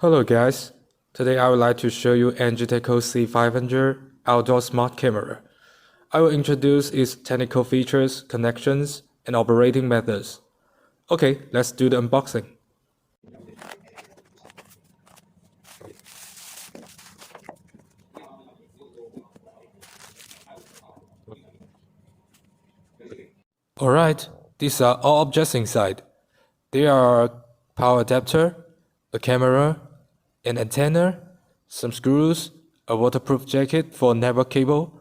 Hello guys, today I would like to show you NGTeco C500 outdoor smart camera. I will introduce its technical features, connections, and operating methods. Okay, let's do the unboxing. Alright, these are all objects inside. They are a power adapter, a camera, an antenna, some screws, a waterproof jacket for network cable,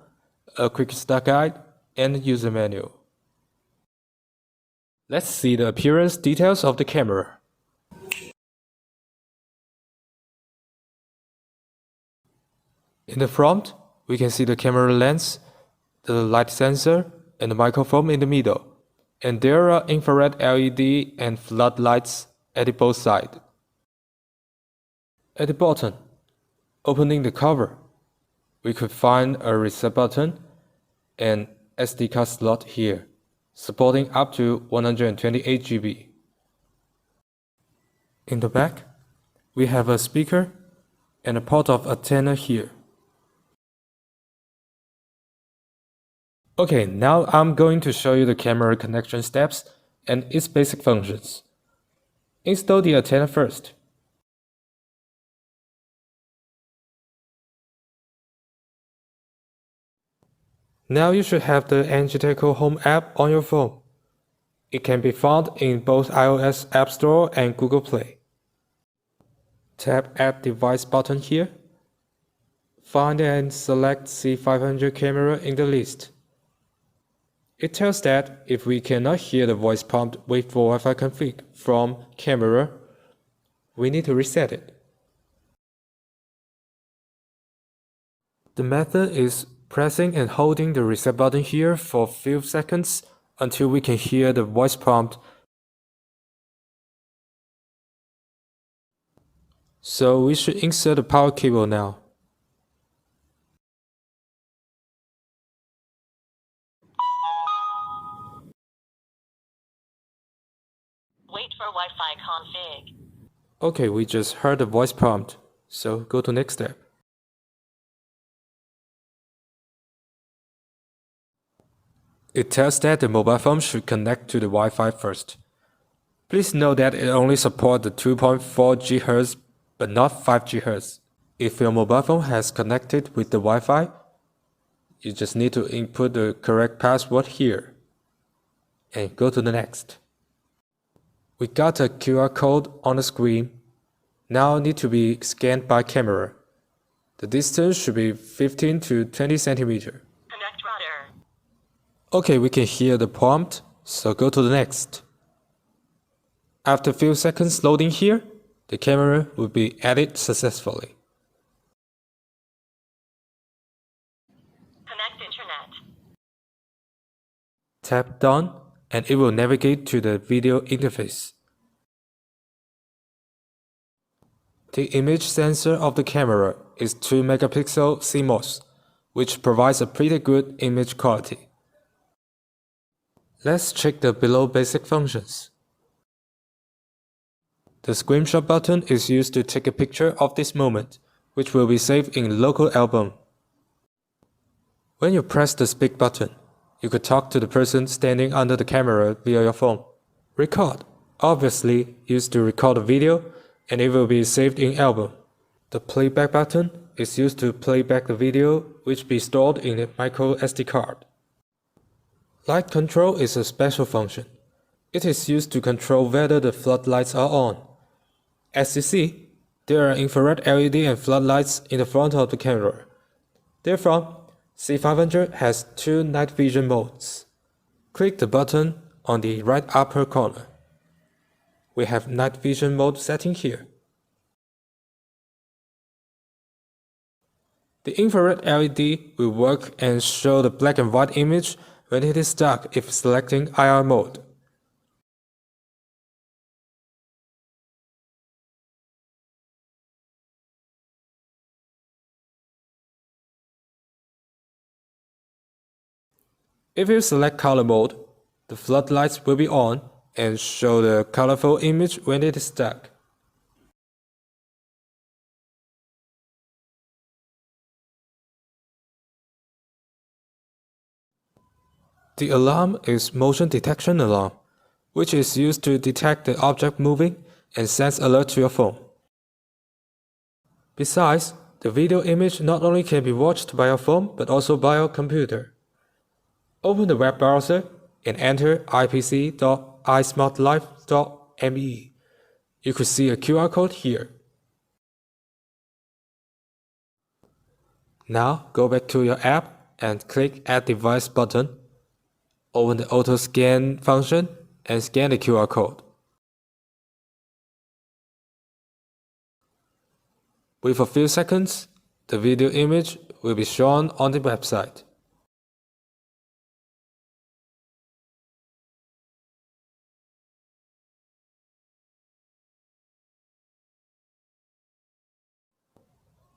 a quick start guide, and a user manual. Let's see the appearance details of the camera. In the front, we can see the camera lens, the light sensor, and the microphone in the middle. And there are infrared LED and floodlights at both sides. At the bottom, opening the cover, we could find a reset button and SD card slot here, supporting up to 128 GB. In the back, we have a speaker and a port of antenna here. Okay, now I'm going to show you the camera connection steps and its basic functions. Install the antenna first. Now you should have the NGTeco Home app on your phone. It can be found in both iOS App Store and Google Play. Tap Add Device button here. Find and select C500 camera in the list. It tells that if we cannot hear the voice prompt "Wait for Wi-Fi config" from camera, we need to reset it. The method is pressing and holding the reset button here for a few seconds until we can hear the voice prompt. So we should insert the power cable now. Wait for Wi-Fi config. Okay, we just heard the voice prompt, so go to next step. It tells that the mobile phone should connect to the Wi-Fi first. Please note that it only supports the 2.4 GHz but not 5 GHz. If your mobile phone has connected with the Wi-Fi, you just need to input the correct password here and go to the next. We got a QR code on the screen. Now need to be scanned by camera. The distance should be 15 to 20 centimeters. Connect router. Okay, we can hear the prompt, so go to the next. After a few seconds loading here, the camera will be added successfully. Connect internet. Tap Done and it will navigate to the video interface. The image sensor of the camera is 2 megapixel CMOS, which provides a pretty good image quality. Let's check the below basic functions. The screenshot button is used to take a picture of this moment, which will be saved in local album. When you press the speak button, you could talk to the person standing under the camera via your phone. Record, obviously used to record a video, and it will be saved in album. The playback button is used to play back the video, which be stored in a micro SD card. Light control is a special function. It is used to control whether the floodlights are on. As you see, there are infrared LED and floodlights in the front of the camera. Therefore, C500 has 2 night vision modes. Click the button on the right upper corner. We have night vision mode setting here. The infrared LED will work and show the black and white image when it is dark if selecting IR mode. If you select color mode, the floodlights will be on and show the colorful image when it is dark. The alarm is motion detection alarm, which is used to detect the object moving and sends alert to your phone. Besides, the video image not only can be watched by your phone but also by your computer. Open the web browser and enter ipc.ismartlife.me. You could see a QR code here. Now go back to your app and click Add Device button. Open the Auto Scan function and scan the QR code. With a few seconds, the video image will be shown on the website.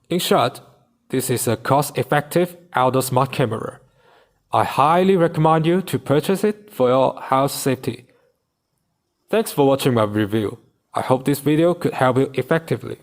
In short, this is a cost-effective outdoor smart camera. I highly recommend you to purchase it for your house safety. Thanks for watching my review. I hope this video could help you effectively.